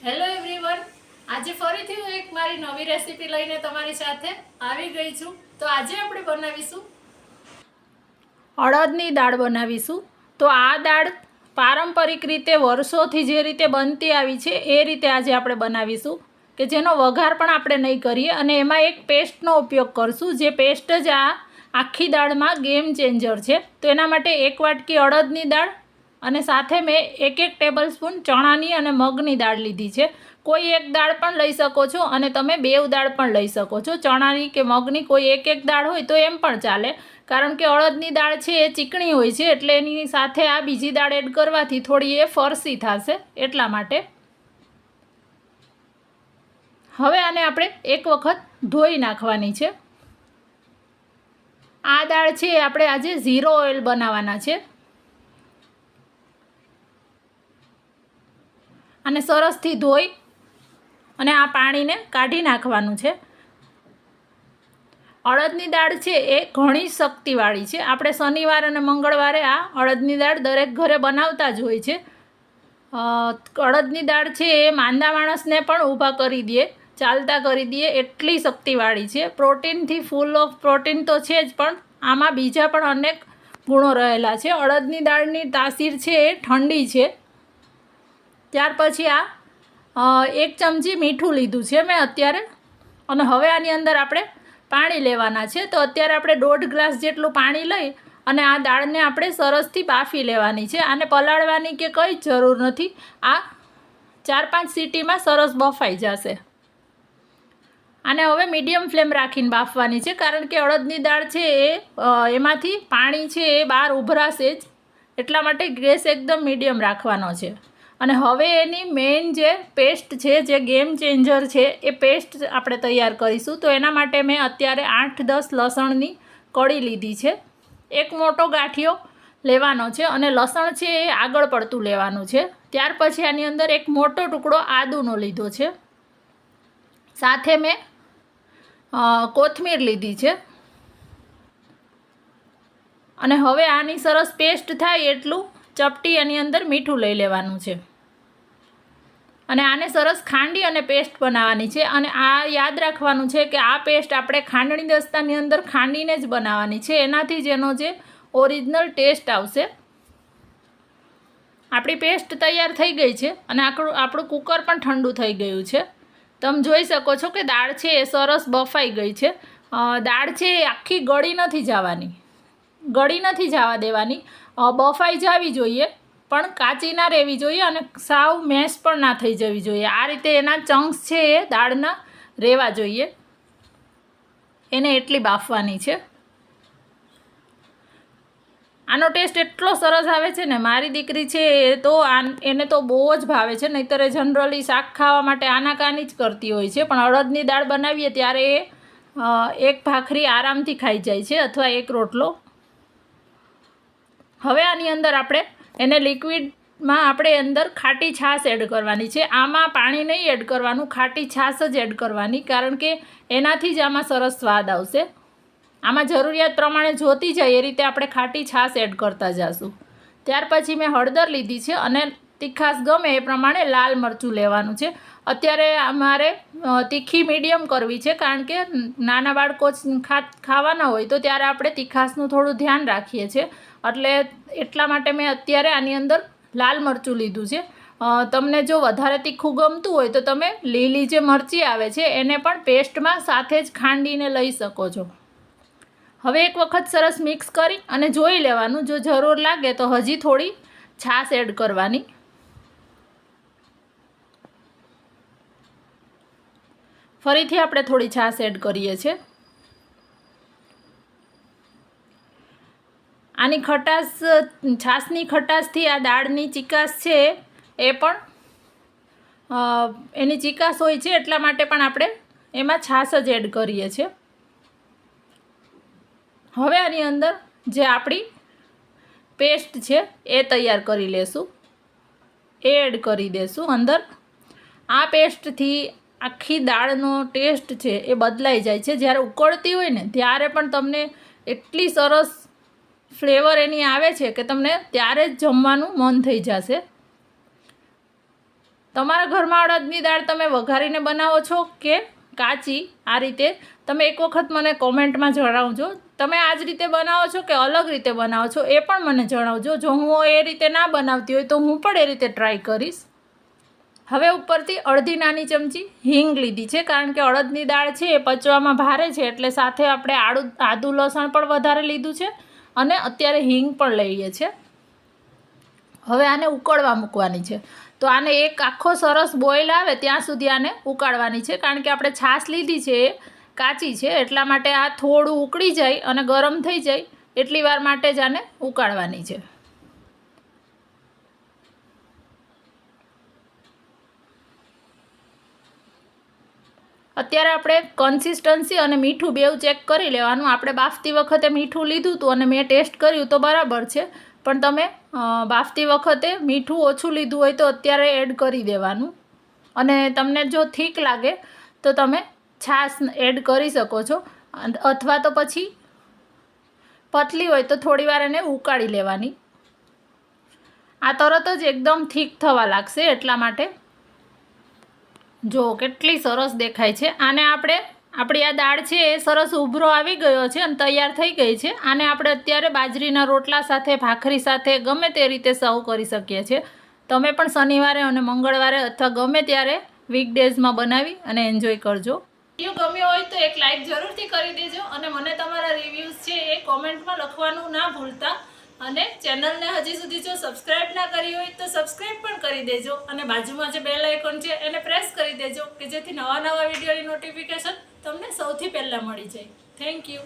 Hello everyone, આજે ફરીથી હું એક મારી નવી રેસીપી લઈને તમારી સાથે આવી ગઈ છું. તો આજે આપણે બનાવીશું અડદની દાળ બનાવીશું. તો આ દાળ પારંપરિક રીતે વર્ષોથી જે રીતે બનતી આવી છે એ રીતે આજે આપણે બનાવીશું, કે જેનો વઘાર પણ આપણે નહીં કરીએ અને એમાં એક પેસ્ટનો ઉપયોગ કરશું, જે પેસ્ટ જ આ આખી દાળમાં ગેમ ચેન્જર છે. તો એના માટે 1 વાટકી અડદની દાળ અને સાથે મેં 1 ટેબલ સ્પૂન ચણાની અને મગની દાળ લીધી છે. કોઈ એક દાળ પણ લઈ શકો છો અને તમે 2 દાળ પણ લઈ શકો છો. ચણાની કે મગની કોઈ એક દાળ હોય તો એમ પણ ચાલે, કારણ કે અડદની દાળ છે એ ચીકણી હોય છે, એટલે એની સાથે આ બીજી દાળ એડ કરવાથી થોડી એ ફરસી થશે, એટલા માટે. હવે આને આપણે એક વખત ધોઈ નાખવાની છે. આ દાળ છે આપણે આજે 0 ઓઇલ બનાવવાના છે અને સરસથી ધોઈ અને આ પાણીને કાઢી નાખવાનું છે. અડદની દાળ છે એ ઘણી શક્તિવાળી છે. આપણે શનિવાર અને મંગળવારે આ અડદની દાળ દરેક ઘરે બનાવતા જ હોય છે. અડદની દાળ છે એ માંદા માણસને પણ ઊભા કરી દે, ચાલતા કરી દે, એટલી શક્તિવાળી છે. પ્રોટીનથી ફૂલ ઓફ પ્રોટીન તો છે જ, પણ આમાં બીજા પણ અનેક ગુણો રહેલા છે. અડદની દાળની તાસીર છે એ ઠંડી છે. ત્યાર પછી આ 1 ચમચી મીઠું લીધું છે મેં અત્યારે, અને હવે આની અંદર આપણે પાણી લેવાના છે. તો અત્યારે આપણે 1.5 ગ્લાસ જેટલું પાણી લઈ અને આ દાળને આપણે સરસથી બાફી લેવાની છે. આને પલાળવાની કે કંઈ જ જરૂર નથી. આ 4-5 સીટીમાં સરસ બફાઈ જશે. આને હવે મીડિયમ ફ્લેમ રાખીને બાફવાની છે, કારણ કે અડદની દાળ છે એ એમાંથી પાણી છે એ બહાર ઉભરાશે જ, એટલા માટે ગેસ એકદમ મીડિયમ રાખવાનો છે. અને હવે એની મેઇન જે પેસ્ટ છે, જે ગેમ ચેન્જર છે, એ પેસ્ટ આપણે તૈયાર કરીશું. તો એના માટે મેં અત્યારે 8-10 લસણની કળી લીધી છે. એક મોટો ગાંઠિયો લેવાનો છે અને લસણ છે એ આગળ પડતું લેવાનું છે. ત્યાર પછી આની અંદર એક મોટો ટુકડો આદુનો લીધો છે. સાથે મેં કોથમીર લીધી છે. અને હવે આની સરસ પેસ્ટ થાય એટલું ચપટી એની અંદર મીઠું લઈ લેવાનું છે અને આને સરસ ખાંડી અને પેસ્ટ બનાવવાની છે. અને આ યાદ રાખવાનું છે કે આ પેસ્ટ આપણે ખાંડણી દસ્તાની અંદર ખાંડીને જ બનાવવાની છે, એનાથી જ એનો જે ઓરિજિનલ ટેસ્ટ આવશે. આપણી પેસ્ટ તૈયાર થઈ ગઈ છે અને આપણું કુકર પણ ઠંડુ થઈ ગયું છે. તમે જોઈ શકો છો કે દાળ છે એ સરસ બફાઈ ગઈ છે. દાળ છે એ આખી ગળી નથી જવા દેવાની, બફાઈ જવી જોઈએ, પણ કાચી ના રહેવી જોઈએ અને સાવ મેશ પણ ના થઈ જવી જોઈએ. આ રીતે એના ચંક્સ છે એ દાળના રહેવા જોઈએ, એને એટલી બાફવાની છે. આનો ટેસ્ટ એટલો સરસ આવે છે ને, મારી દીકરી છે એ તો એને તો બહુ જ ભાવે છે. નહીંતર એ જનરલી શાક ખાવા માટે આનાકાની જ કરતી હોય છે, પણ અડદની દાળ બનાવીએ ત્યારે એ 1 ભાખરી આરામથી ખાઈ જાય છે, અથવા 1 રોટલો. હવે આની અંદર આપણે એને લિક્વિડમાં આપણે અંદર ખાટી છાશ એડ કરવાની છે. આમાં પાણી નહીં એડ કરવાનું, ખાટી છાશ જ એડ કરવાની, કારણ કે એનાથી જ આમાં સરસ સ્વાદ આવશે. આમાં જરૂરિયાત પ્રમાણે જોતી જાય એ રીતે આપણે ખાટી છાશ એડ કરતા જઈશું. ત્યાર પછી મેં હળદર લીધી છે અને તીખાશ ગમે એ પ્રમાણે લાલ મરચું લેવાનું છે. અત્યારે અમારે તીખી મીડિયમ કરવી છે, કારણ કે નાના બાળકો ખાવાના હોય તો ત્યારે આપણે તીખાશનું થોડું ધ્યાન રાખીએ છીએ, એટલે એટલા માટે મેં અત્યારે આની અંદર લાલ મરચું લીધું છે. તમને જો વધારે તીખું ગમતું હોય તો તમે લીલી જે મરચી આવે છે એને પણ પેસ્ટમાં સાથે જ ખાંડીને લઈ શકો છો. હવે એક વખત સરસ મિક્સ કરી અને જોઈ લેવાનું, જો જરૂર લાગે તો હજી થોડી છાશ એડ કરવાની. ફરીથી આપણે થોડી છાશ એડ કરીએ છીએ. આની ખટાશ, છાશની ખટાશથી આ દાળની ચીકાશ છે એ પણ એની ચીકાશ હોય છે, એટલા માટે પણ આપણે એમાં છાશ જ એડ કરીએ છીએ. હવે આની અંદર જે આપણી પેસ્ટ છે એ તૈયાર કરી લેશું, એ એડ કરી દેશું અંદર. આ પેસ્ટથી આખી દાળનો ટેસ્ટ છે એ બદલાઈ જાય છે. જ્યારે ઉકળતી હોય ને ત્યારે પણ તમને એટલી સરસ ફ્લેવર એની આવે છે કે તમને ત્યારે જ જમવાનું મન થઈ જશે. તમારા ઘરમાં અડદની દાળ તમે વઘારીને બનાવો છો કે કાચી, આ રીતે તમે એક વખત મને કોમેન્ટમાં જણાવજો. તમે આ જ રીતે બનાવો છો કે અલગ રીતે બનાવો છો એ પણ મને જણાવજો. જો હું એ રીતે ના બનાવતી હોય તો હું પણ એ રીતે ટ્રાય કરીશ. હવે ઉપરથી અડધી નાની ચમચી હિંગ લીધી છે, કારણ કે અડદની દાળ છે એ પચવામાં ભારે છે, એટલે સાથે આપણે આદુ લસણ પણ વધારે લીધું છે અને અત્યારે હિંગ પણ લઈએ છીએ. હવે આને ઉકળવા મૂકવાની છે. તો આને એક આખો સરસ બોઇલ આવે ત્યાં સુધી આને ઉકાળવાની છે, કારણ કે આપણે છાશ લીધી છે એ કાચી છે, એટલા માટે આ થોડું ઉકળી જાય અને ગરમ થઈ જાય એટલી વાર માટે જ આને ઉકાળવાની છે. અત્યારે આપણે કન્સિસ્ટન્સી અને મીઠું બેઉ ચેક કરી લેવાનું. આપણે બાફતી વખતે મીઠું લીધું હતું અને મેં ટેસ્ટ કર્યું તો બરાબર છે, પણ તમે બાફતી વખતે મીઠું ઓછું લીધું હોય તો અત્યારે એડ કરી દેવાનું. અને તમને જો થીક લાગે તો તમે છાશ એડ કરી શકો છો, અથવા તો પછી પતલી હોય તો થોડી વાર એને ઉકાળી લેવાની. આ તરત જ એકદમ થીક થવા લાગશે, એટલા માટે. જો કેટલી સરસ દેખાય છે. આને આપણી આ દાળ છે એ સરસ ઉભરો આવી ગયો છે અને તૈયાર થઈ ગઈ છે. આને આપણે અત્યારે બાજરીના રોટલા સાથે, ભાખરી સાથે ગમે તે રીતે સર્વ કરી શકીએ છીએ. તમે પણ શનિવારે અને મંગળવારે અથવા ગમે ત્યારે વીકડેઝમાં બનાવી અને એન્જોય કરજો. વિડીયો ગમ્યો હોય તો એક લાઈક જરૂરથી કરી દેજો અને મને તમારા રિવ્યૂઝ છે એ કોમેન્ટમાં લખવાનું ના ભૂલતા. અને ચેનલને હજી સુધી જો સબસ્ક્રાઈબ ના કરી હોય તો સબસ્ક્રાઈબ પણ કરી દેજો અને બાજુમાં જે બેલ આઇકોન છે એને પ્રેસ કરી દેજો કે જેથી નવા વિડીયોની નોટિફિકેશન તમને સૌથી પહેલાં મળી જાય. Thank you.